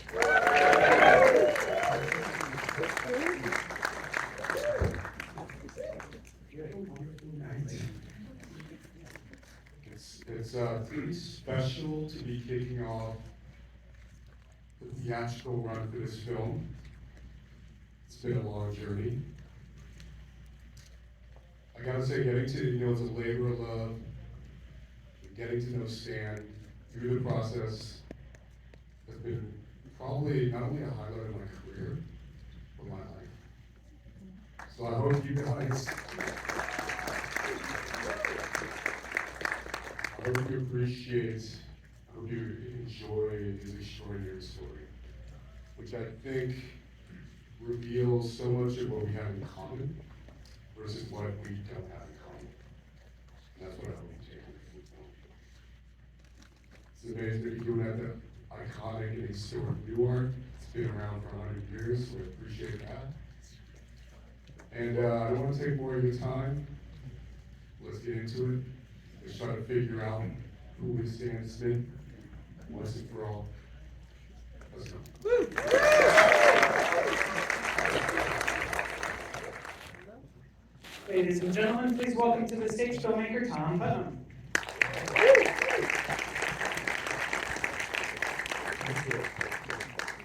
It's pretty special to be kicking off the theatrical run for this film. It's been a long journey. I gotta say, getting to, it's a labor of love, getting to know Stan through the process has been probably not only a highlight of my career, but my life. So I hope you guys, I hope you appreciate, I hope you enjoy his extraordinary story, which I think reveals so much of what we have in common versus what we don't have in common. And that's what I hope you take away from the film. It's amazing that you're doing that iconic and historic Nuart. It's been around for 100 years, so I appreciate that. And I don't want to take more of your time. Let's get into it. Let's try to figure out who is Stan Smith once and for all. Let's go. Ladies and gentlemen, please welcome to the stage filmmaker Tom Putnam.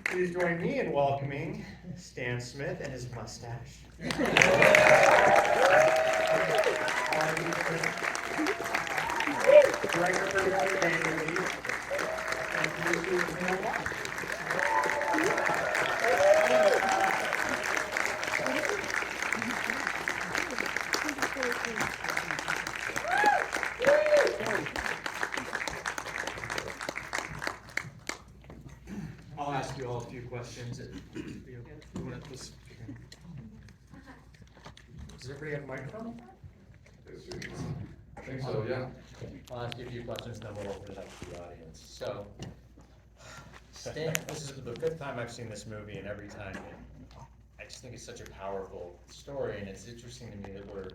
Please join me in welcoming Stan Smith and his mustache. Director for I'll ask you all a few questions. Does everybody have a microphone? I think so, yeah. I'll ask you a few questions and then we'll open it up to the audience. So, Stan, this is the fifth time I've seen this movie, and every time I just think it's such a powerful story, and it's interesting to me that we're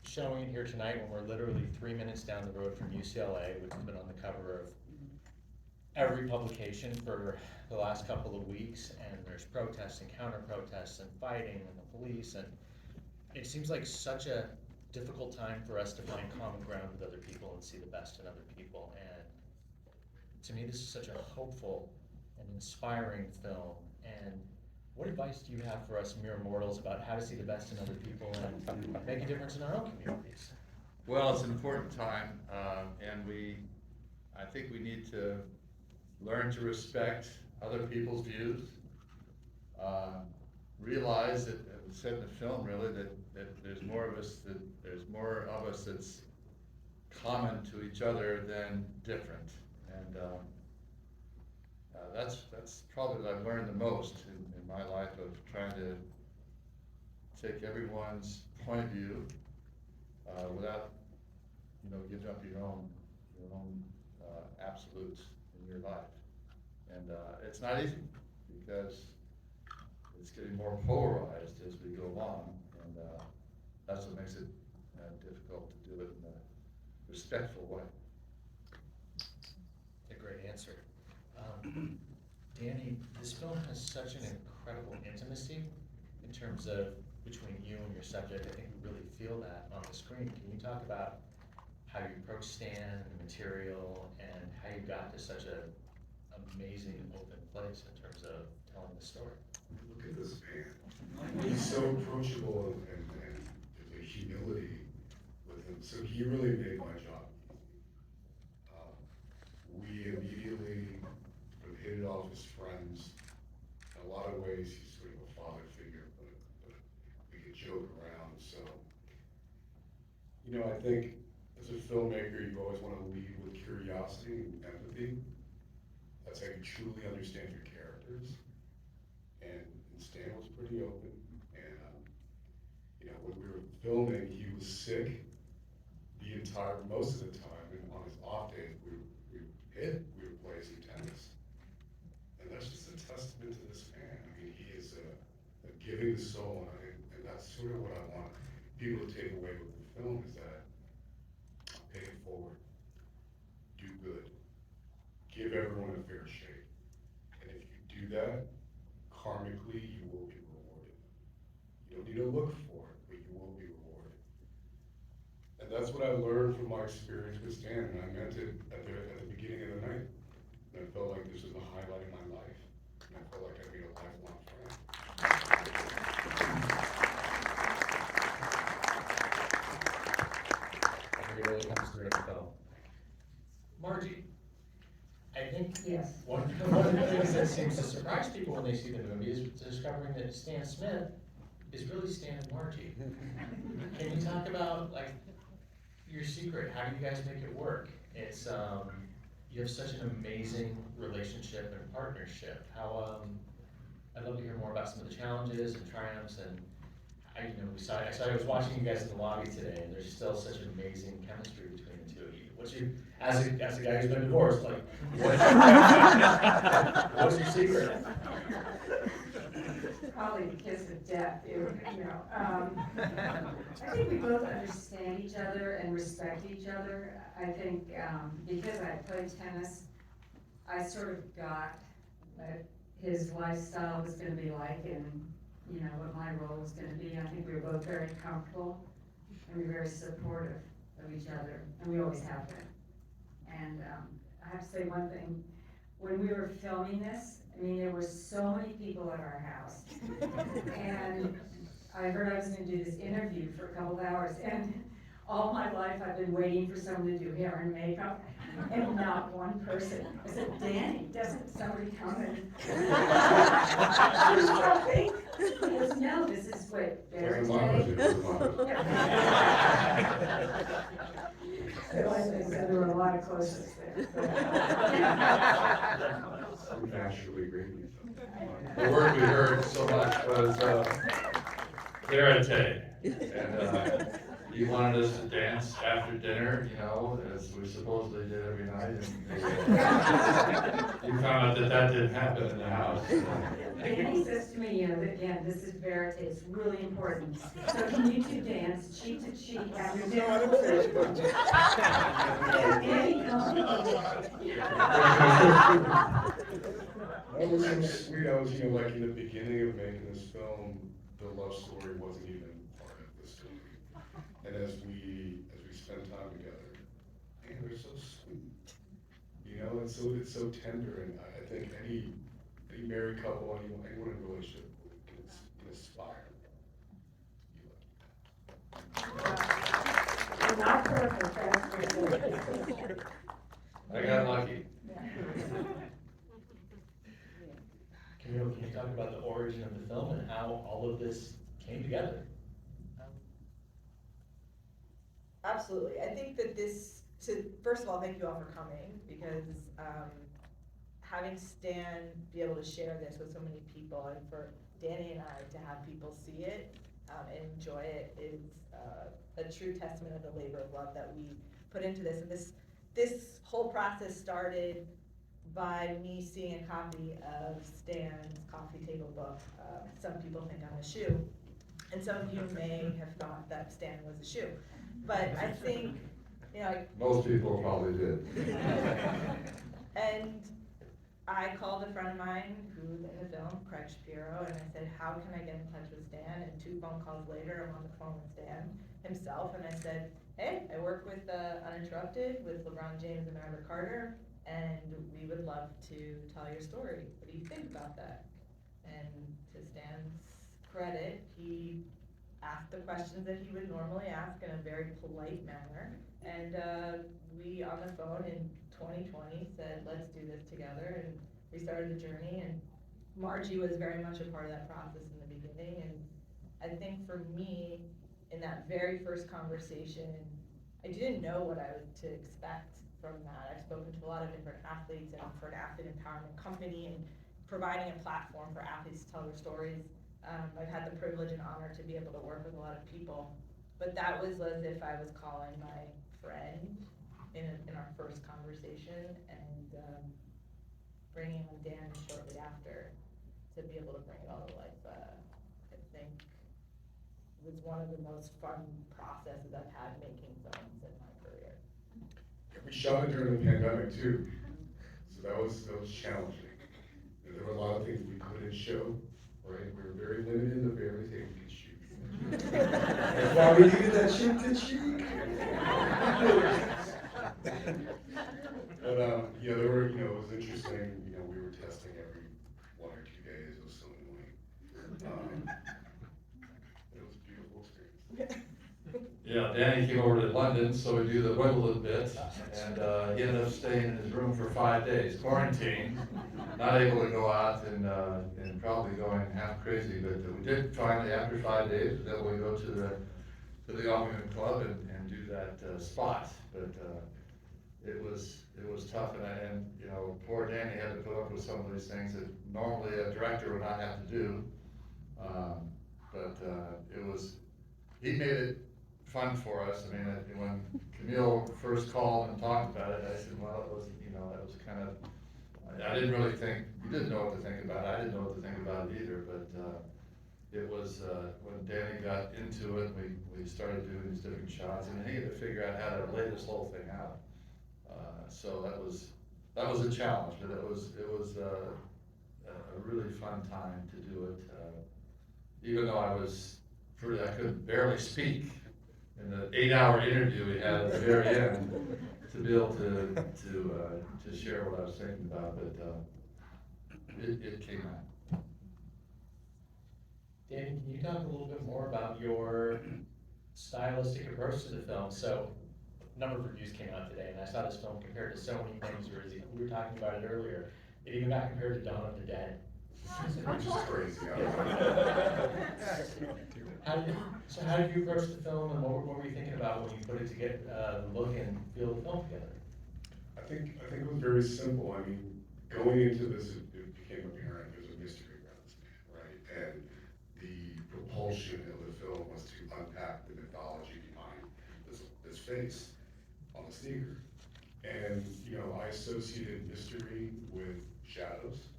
showing it here tonight when we're literally 3 minutes down the road from UCLA, which has been on the cover of every publication for the last couple of weeks, and there's protests and counter-protests and fighting and the police, and it seems like such a difficult time for us to find common ground with other people and see the best in other people. And to me, this is such a hopeful and inspiring film. And what advice do you have for us mere mortals about how to see the best in other people and make a difference in our own communities? Well, it's an important time, and I think we need to learn to respect other people's views. Realize that, it was said in the film really, that there's more of us that's common to each other than different. And that's probably what I've learned the most in my life, of trying to take everyone's point of view without, giving up your own absolutes in your life. And it's not easy, because it's getting more polarized as we go along, and that's what makes it difficult to do it in a respectful way. A great answer. Danny, this film has such an incredible intimacy in terms of between you and your subject. I think we really feel that on the screen. Can you talk about how you approach Stan and the material, and how you got to such an amazing open place in terms of telling the story? Look at this man. He's so approachable, and there's a humility with him. So he really made my job. We immediately hit it off as friends. In a lot of ways, he's sort of a father figure, but we could joke around. So, I think as a filmmaker, you always want to lead with curiosity and empathy. That's how you truly understand your characters. And Stan was pretty open. And, when we were filming, he was sick most of the time. And on his off days, we were playing some tennis. And that's just a testament to this man. I mean, he is a giving soul. And that's sort of what I want people to take away with the film, is that pay it forward, do good, give everyone a fair shake. And if you do do that, karmically, you will be rewarded. You don't need to look for it, but you will be rewarded. And that's what I learned from my experience with Stan, and I meant it at the beginning of the night. And I felt like this was the highlight of my life. And I felt like I made a lifelong friend. It really comes through in the film. Margie, I think Yes. one of the things that seems to surprise people when they see the movie is discovering that Stan Smith is really Stan and Margie. Can you talk about like your secret? How do you guys make it work? It's you have such an amazing relationship and partnership. How I'd love to hear more about some of the challenges and triumphs and I was watching you guys in the lobby today, and there's still such amazing chemistry between the two of you. What's your, as a guy who's been divorced, like, what's your secret? Probably the kiss of death, you know. I think we both understand each other and respect each other. I think because I played tennis, I sort of got what his lifestyle was going to be like and you know, what my role was going to be. I think we were both very comfortable and we were very supportive of each other, and we always have been. And I have to say one thing, when we were filming this, I mean, there were so many people at our house. And I heard I was going to do this interview for a couple of hours, and all my life I've been waiting for someone to do hair and makeup, and not one person. I said, Danny, doesn't somebody come and do something? He goes, no, this is what Barry It was a So I think that there were a lot of closeness there. I'm naturally agree with you. The word we heard so much was, karate. And, he wanted us to dance after dinner, you know, as we supposedly did every night. And you found out that that didn't happen in the house. Danny says to me, you know, that again, this is verite, it's really important. So can you two dance cheek to cheek after dinner? Danny, That was so sweet. I was, you know, like in the beginning of making this film, the love story wasn't even part of the story. And as we spend time together, man, they're so sweet. You know, it's so tender, and I think any married couple, anyone in a relationship can aspire. We're not perfect, that's for sure. I got lucky. Camille, can you talk about the origin of the film and how all of this came together? Absolutely. I think that first of all, thank you all for coming, because having Stan be able to share this with so many people, and for Danny and I to have people see it and enjoy it is a true testament of the labor of love that we put into this. And this whole process started by me seeing a copy of Stan's coffee table book, Some People Think I'm a Shoe. And some of you may have thought that Stan was a shoe. But I think, you know, Most people probably did. and I called a friend of mine who's in the film, Craig Shapiro, and I said, how can I get in touch with Stan? And 2 phone calls later, I'm on the phone with Stan himself, and I said, hey, I work with Uninterrupted with LeBron James and Ivor Carter, and we would love to tell your story. What do you think about that? And to Stan's credit, he asked the questions that he would normally ask in a very polite manner, and we on the phone in 2020 said, let's do this together, and we started the journey. And Margie was very much a part of that process in the beginning, and I think for me, in that very first conversation, I didn't know what I was to expect from that. I've spoken to a lot of different athletes, and for an athlete empowerment company and providing a platform for athletes to tell their stories. I've had the privilege and honor to be able to work with a lot of people, but that was as if I was calling my friend in our first conversation, and bringing on Dan shortly after to be able to bring it all to life. I think was one of the most fun processes I've had making films in my career. We shot it during the pandemic too, so that was challenging. There were a lot of things show, right? We were very limited in the very thing we could shoot. That's why we needed that shoot to cheek. But, yeah, there were, it was interesting, we were testing every 1 or 2 days. It was so annoying. It was a beautiful experience. Yeah, Danny came over to London, so we do the Wimbledon bit, and he ended up staying in his room for 5 days, quarantined, not able to go out and probably going half crazy, but we did finally, after 5 days, was able to go to the Omni Club and do that spot, but it was tough, and poor Danny had to put up with some of these things that normally a director would not have to do, but he made it fun for us. I mean, when Camille first called and talked about it, I said, well, it was, that was kind of, I didn't really think, you didn't know what to think about it, I didn't know what to think about it either, but it was, when Danny got into it, we started doing these different shots, and he had to figure out how to lay this whole thing out. So that was a challenge, but it was a really fun time to do it, even though I could barely speak. In the 8-hour interview we had at the very end, to be able to share what I was thinking about, but it came out. Danny, can you talk a little bit more about your stylistic approach to the film? So, a number of reviews came out today, and I saw this film compared to so many things. We were talking about it earlier. It even got compared to Dawn of the Dead. Which is crazy. How did you approach the film, and what were you thinking about when you put it together, the look and feel of the film together? I think it was very simple. I mean, going into this, it became apparent there's a mystery around this man, right? And the propulsion of the film was to unpack the mythology behind this face on the sneaker. And, I associated mystery with shadows.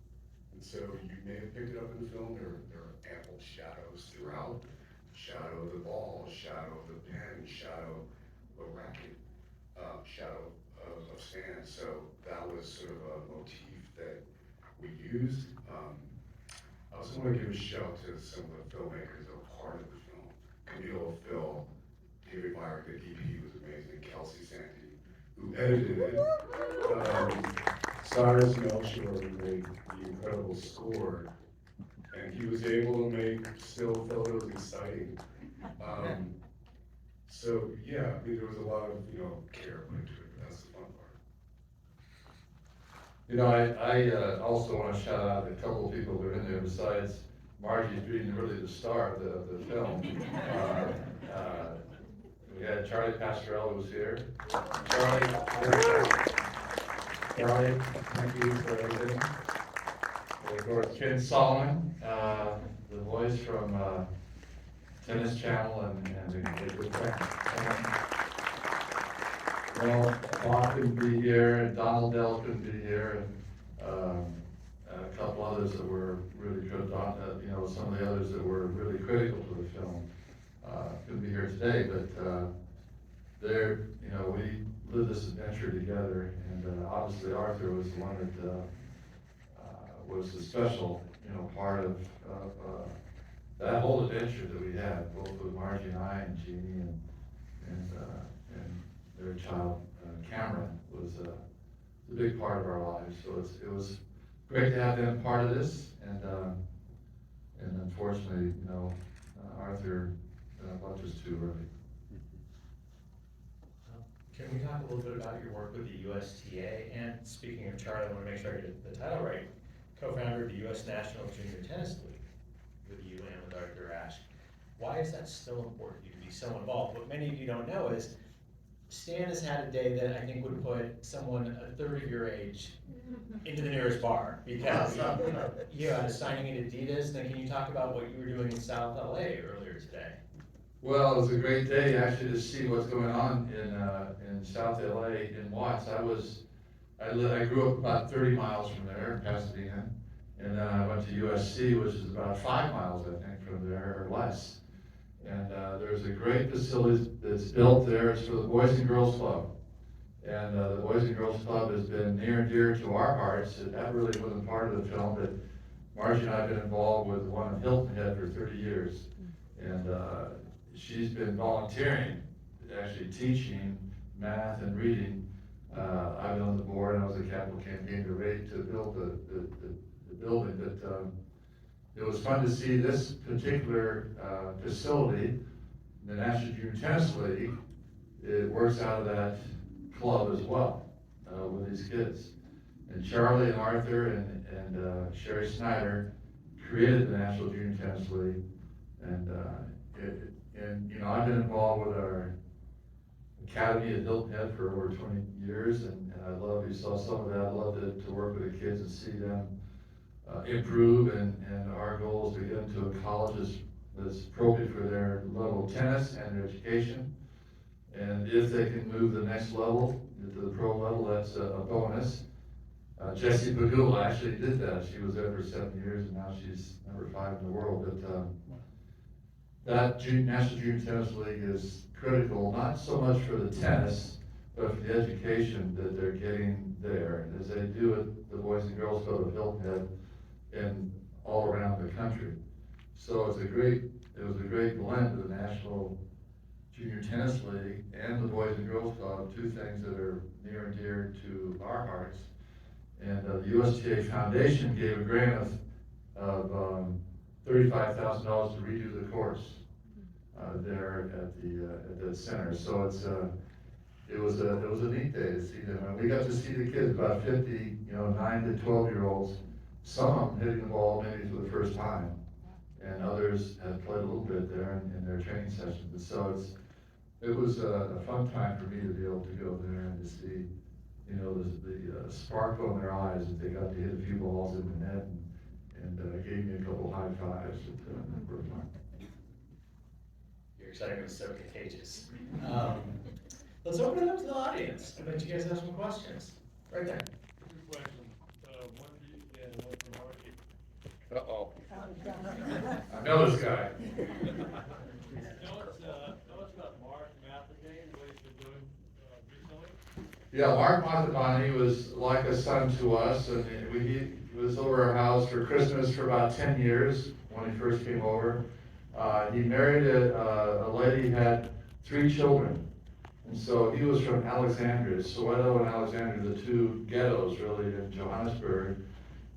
And so you may have picked it up in the film, there are ample shadows throughout. Shadow of the ball, shadow of the pen, shadow of a racket, shadow of Stan. So that was sort of a motif that we used. I also want to give a shout to some of the filmmakers that were part of the film. Camille, Phil, David Meyer, the DP was amazing, Kelsey Santee, who edited it. Cyrus Melchior, who made the incredible score. And he was able to make still photos exciting. So yeah, I mean, there was a lot of, care put into it, but that's the fun part. I also want to shout out a couple of people that are in there besides Margie being really the star of the film. We had Charlie Pastorell who was here. Charlie, thank you for everything. Of course, Ken Solomon, the voice from Tennis Channel and the good friend. Well, Bob couldn't be here, and Donald Dell couldn't be here, and a couple others that were really good. Some of the others that were really critical to the film couldn't be here today, but we lived this adventure together, and obviously Arthur was the one that was the special, part of that whole adventure that we had, both with Margie and I, and Jeannie, and their child, Cameron, was a big part of our lives. So it was great to have them part of this, and unfortunately, Arthur left us too early. Can we talk a little bit about your work with the USTA? And speaking of Charlie, I want to make sure I get the title right. Co-founder of the U.S. National Junior Tennis League with you and with Arthur Ashe. Why is that still important to you to be so involved? What many of you don't know is Stan has had a day that I think would put someone a third of your age into the nearest bar, because you had a signing at Adidas. Then can you talk about what you were doing in South LA earlier today? Well, it was a great day actually to see what's going on in South LA in Watts. I grew up about 30 miles from there in Pasadena, and then I went to USC, which is about 5 miles, I think, from there or less. And there's a great facility that's built there. It's for the Boys and Girls Club. And the Boys and Girls Club has been near and dear to our hearts. That really wasn't part of the film, but Margie and I have been involved with one in Hilton Head for 30 years. And she's been volunteering, actually teaching math and reading. I've been on the board, and I was a capital campaign to build the building. But it was fun to see this particular facility, the National Junior Tennis League. It works out of that club as well with these kids. And Charlie and Arthur and Sherry Snyder created the National Junior Tennis League. And you know, I've been involved with our academy at Hilton Head for over 20 years, and you saw some of that. I love to work with the kids and see them improve, and our goal is to get them to a college that's appropriate for their level of tennis and their education. And if they can move the next level, to the pro level, that's a bonus. Jessie Pagula actually did that. She was there for 7 years, and now she's number 5 in the world. But that National Junior Tennis League is critical, not so much for the tennis, but for the education that they're getting there, as they do at the Boys and Girls Club of Hilton Head and all around the country. So it was a great blend of the National Junior Tennis League and the Boys and Girls Club, two things that are near and dear to our hearts. And the USTA Foundation gave a grant of $35,000 to redo the course there at the center. So it was a neat day to see them. And we got to see the kids, about 50, 9 to 12-year-olds. Some of them hitting the ball maybe for the first time, and others have played a little bit there in their training sessions. And so it was a fun time for me to be able to go there and to see, the sparkle in their eyes as they got to hit a few balls in the net, and gave me a couple high fives. Your excitement was so contagious. Let's open it up to the audience. I bet you guys have some questions. Right there. Two questions. One for you, Dan, and one for Margie. Uh-oh. I know this guy. Tell us about Mark Mathagane, what he's been doing recently. Yeah, Mark Mathabani was like a son to us, and he was over our house for Christmas for about 10 years when he first came over. He married a lady who had 3 children. And so he was from Alexandria, Soweto and Alexandria, the 2 ghettos really in Johannesburg.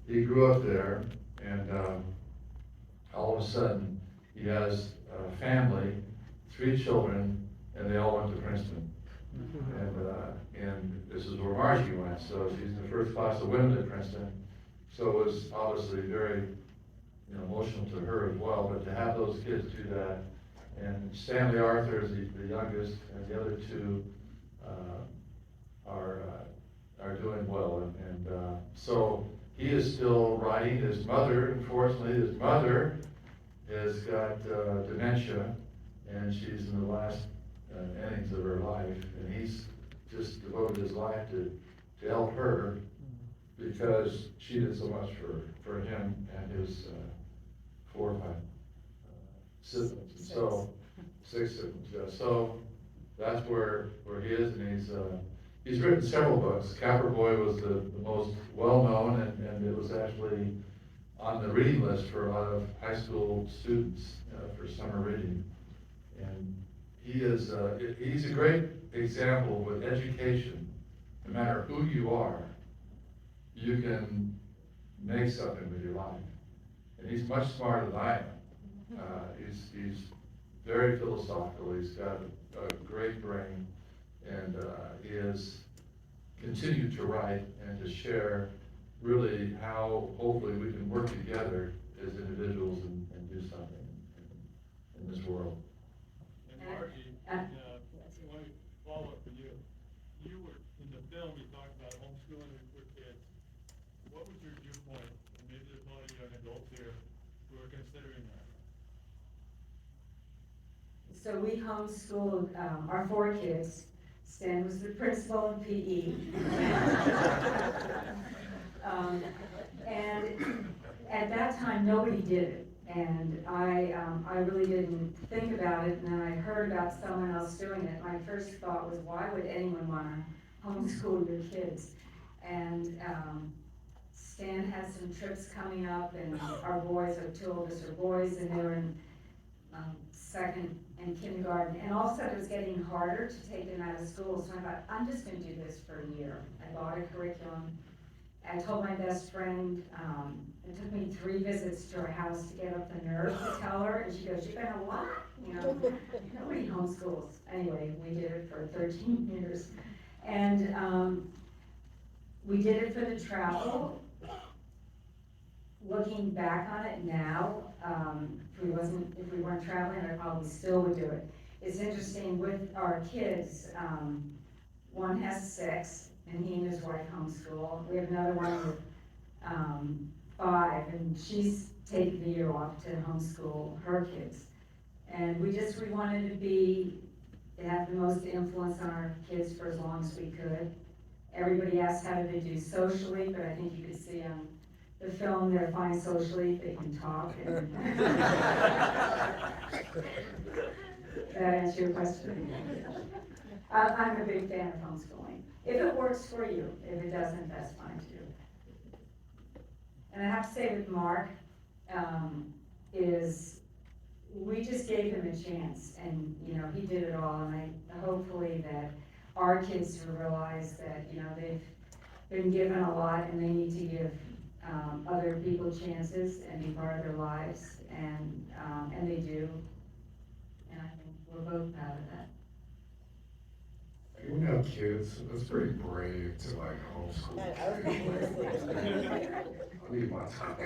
He grew up there, and all of a sudden he has a family, 3 children, and they all went to Princeton. And this is where Margie went, so she's in the first class of women at Princeton. So it was obviously very emotional to her as well, but to have those kids do that. And Stanley Arthur is the youngest, and the other 2 are doing well. And so he is still writing. His mother, unfortunately, has got dementia, and she's in the last innings of her life. And he's just devoted his life to help her, because she did so much for him and his 4 or 5 siblings. And so 6 siblings, yeah. So that's where he is, and he's written several books. Capper Boy was the most well-known, and it was actually on the reading list for a lot of high school students for summer reading. And he's a great example with education. No matter who you are, you can make something with your life. And he's much smarter than I am. He's very philosophical. He's got a great brain, and he has continued to write and to share really how hopefully we can work together as individuals and do something in this world. And Margie, one follow-up for you. You were, in the film, you talked about homeschooling for kids. What was your viewpoint? And maybe there's a lot of young adults here who are considering that. So we homeschooled our 4 kids. Stan was the principal in PE. And at that time, nobody did it. And I really didn't think about it, and then I heard about someone else doing it. My first thought was, why would anyone want to homeschool your kids? And Stan had some trips coming up, and our boys, our two oldest are boys, and they were in second and kindergarten, and all of a sudden it was getting harder to take them out of school, so I thought, I'm just gonna do this for a year. I bought a curriculum. I told my best friend, it took me 3 visits to her house to get up the nerve to tell her, and she goes, "You're gonna what?" You know, nobody homeschools. Anyway, we did it for 13 years. And we did it for the travel. Looking back on it now, if we weren't traveling, I probably still would do it. It's interesting with our kids, one has 6, and he and his wife homeschool. We have another one with 5, and she's taken the year off to homeschool her kids. And we wanted to have the most influence on our kids for as long as we could. Everybody asked how do they do socially, but I think you could see on the film they're fine socially, they can talk. And that answer your question? I'm a big fan of homeschooling. If it works for you, if it doesn't, that's fine too. And I have to say with Mark, we just gave him a chance, and he did it all, and hopefully that our kids will realize that they've been given a lot and they need to give other people chances and be part of their lives, and they do, and I think we're both proud of that. When you have kids, it's pretty brave to like homeschool. I need my time.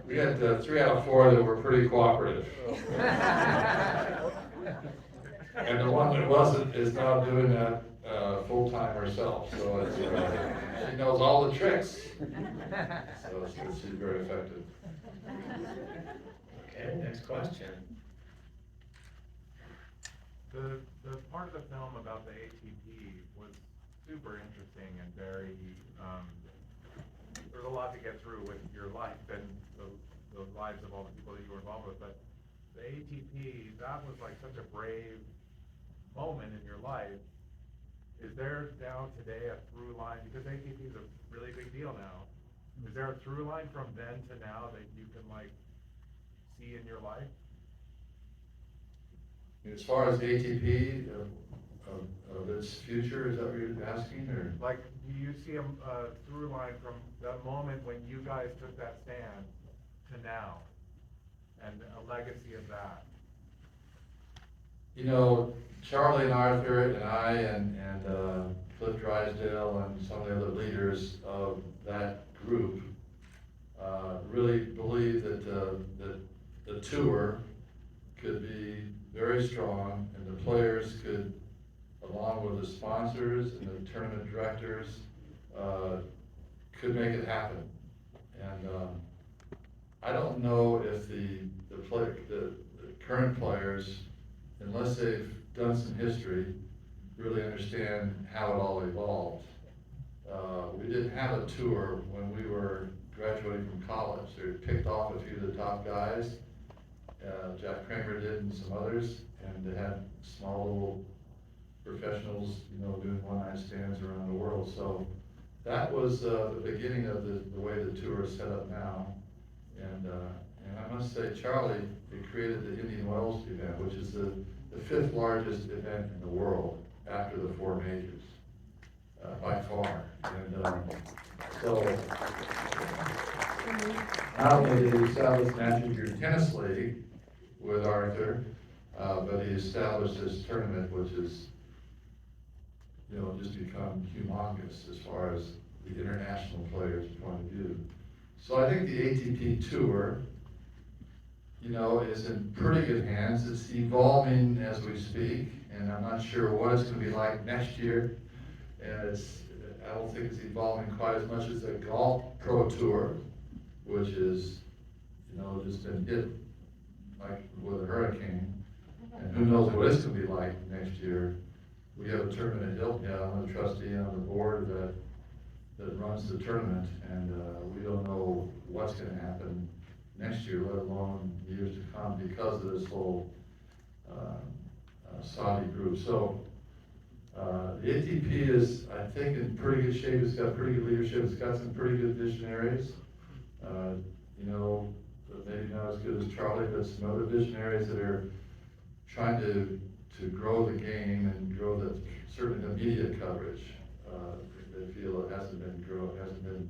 We had 3 out of 4 that were pretty cooperative. And the one that wasn't is now doing that full-time herself, so it's, she knows all the tricks. So she's very effective. Okay, next question. The part of the film about the ATP was super interesting and very, there's a lot to get through with your life and the lives of all the people that you were involved with, but the ATP, that was like such a brave moment in your life. Is there now today a through line, because ATP is a really big deal now, is there a through line from then to now that you can like see in your life? As far as ATP, of its future, is that what you're asking, or? Like, do you see a through line from the moment when you guys took that stand to now, and a legacy of that? Charlie and Arthur and I and Cliff Drysdale and some of the other leaders of that group really believe that the tour could be very strong, and the players could, along with the sponsors and the tournament directors, could make it happen. And I don't know if the current players, unless they've done some history, really understand how it all evolved. We didn't have a tour when we were graduating from college. They picked off a few of the top guys. Jack Kramer did, and some others, and they had small little professionals, doing one-night stands around the world. So that was the beginning of the way the tour is set up now. And I must say, Charlie, he created the Indian Wells event, which is the 5th largest event in the world after the 4 majors, by far. And so not only did he establish the National Junior Tennis League with Arthur, but he established this tournament, which is, just become humongous as far as the international players' point of view. So I think the ATP Tour, is in pretty good hands. It's evolving as we speak, and I'm not sure what it's going to be like next year. And I don't think it's evolving quite as much as the Golf Pro Tour, which is, just been hit like with a hurricane. And who knows what it's going to be like next year. We have a tournament at Hilton. I'm a trustee on the board that runs the tournament, and we don't know what's going to happen next year, let alone years to come, because of this whole Saudi group. So The ATP is, I think, in pretty good shape. It's got pretty good leadership. It's got some pretty good visionaries. You know, maybe not as good as Charlie, but some other visionaries that are trying to grow the game and grow certainly the media coverage. They feel it hasn't been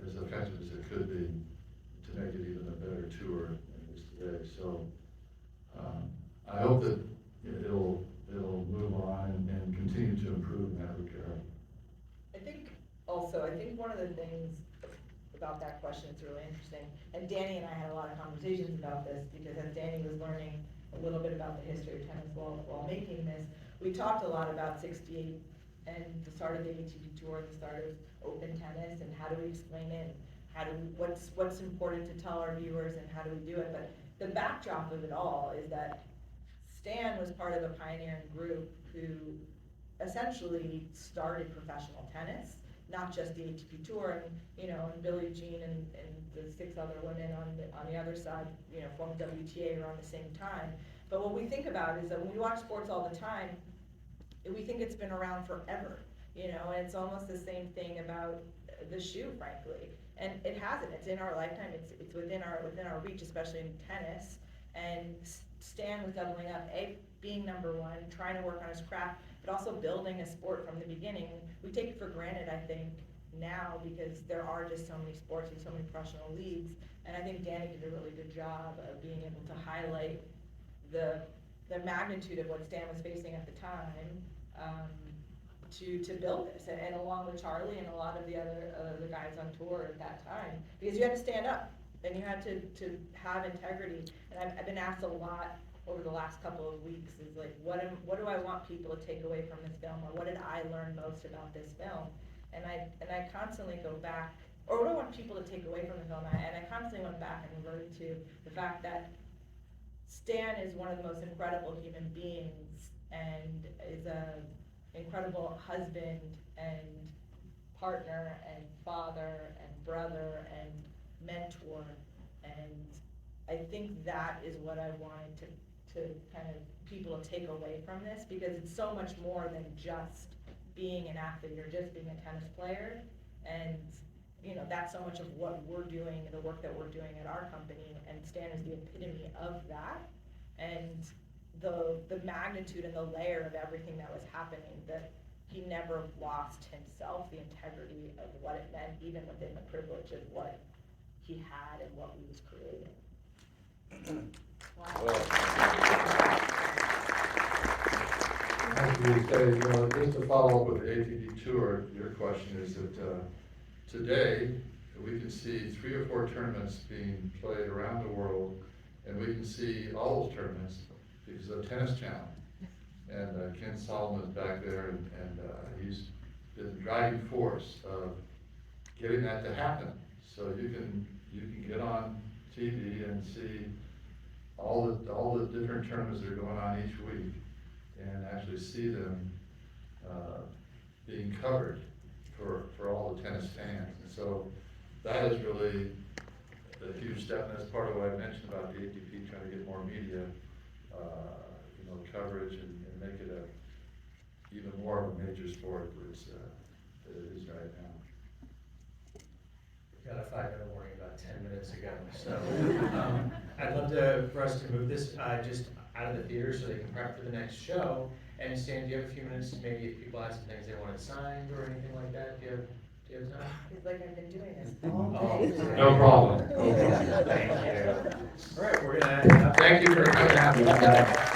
as effective as it could be to make it even a better tour than it is today. So I hope that it'll move on and continue to improve in that regard. I think one of the things about that question is really interesting, and Danny and I had a lot of conversations about this, because as Danny was learning a little bit about the history of tennis while making this, we talked a lot about '68 and the start of the ATP Tour, the start of open tennis, and how do we explain it, what's important to tell our viewers, and how do we do it. But the backdrop of it all is that Stan was part of a pioneering group who essentially started professional tennis, not just the ATP Tour, and Billie Jean and the 6 other women on the other side, formed WTA around the same time. But what we think about is that when we watch sports all the time, we think it's been around forever, and it's almost the same thing about the shoe, frankly. And it hasn't. It's in our lifetime. It's within our reach, especially in tennis. And Stan was doubling up, being number one, trying to work on his craft, but also building a sport from the beginning. We take it for granted, I think, now, because there are just so many sports and so many professional leagues. And I think Danny did a really good job of being able to highlight the magnitude of what Stan was facing at the time, to build this, and along with Charlie and a lot of the other guys on tour at that time, because you had to stand up and you had to have integrity. And I've been asked a lot over the last couple of weeks, is like, what do I want people to take away from this film, or what did I learn most about this film? And I constantly go back, or what do I want people to take away from the film? And I constantly went back and reverted to the fact that Stan is one of the most incredible human beings, and is an incredible husband and partner and father and brother and mentor. And I think that is what I wanted to kind of people to take away from this, because it's so much more than just being an athlete or just being a tennis player. And that's so much of what we're doing, the work that we're doing at our company, and Stan is the epitome of that. And the magnitude and the layer of everything that was happening, that he never lost himself, the integrity of what it meant, even within the privilege of what he had and what he was creating. Wow. As we say, just to follow up with the ATP Tour, your question is that today we can see 3 or 4 tournaments being played around the world, and we can see all those tournaments because of Tennis Channel. And Ken Solomon is back there, and he's been the driving force of getting that to happen. So you can get on TV and see all the different tournaments that are going on each week, and actually see them being covered for all the tennis fans. And so that is really a huge step, and that's part of what I mentioned about the ATP trying to get more media coverage and make it even more of a major sport than it is right now. We got a 5-minute warning about 10 minutes ago, so I'd love for us to move this just out of the theater so they can prep for the next show. And Stan, do you have a few minutes, maybe if people have some things they wanted signed or anything like that? Do you have time? It's like I've been doing this all day. No problem. Thank you. All right, we're gonna. Thank you for coming out.